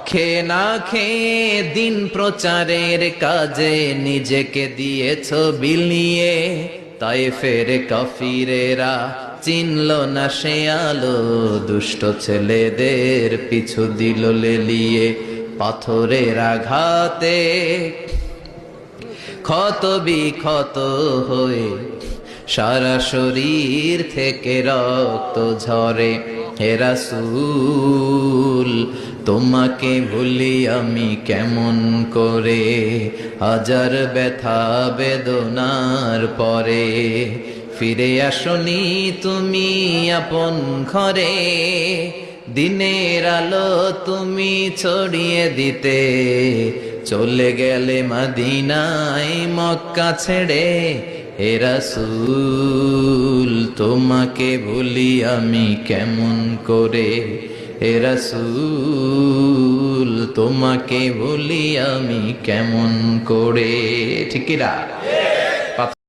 খেয়ে না খেয়ে দিন প্রচারের কাজে নিজেকে দিয়েছ বিলিয়ে, তায়েফের কাফিরেরা চিনল না সে আলো, দুষ্ট ছেলেদের পিছু দিল লেলিয়ে। পাথরের আঘাতে ক্ষত বিক্ষত হয়ে সারা শরীর থেকে রক্ত ঝরে। হে রাসূল তোমাকে ভুলি আমি কেমন করে, হাজার ব্যথা বেদনার পরে। ফিরে আসনি তুমি আপন ঘরে, দিনের আলো তুমি ছড়িয়ে দিতে। চলে গেলে মদিনায় মক্কা ছেড়ে। হে রাসূল তোমাকে ভুলি আমি কেমন করে, হে রাসূল তোমাকে ভুলি আমি কেমন করে। ঠিক কি না?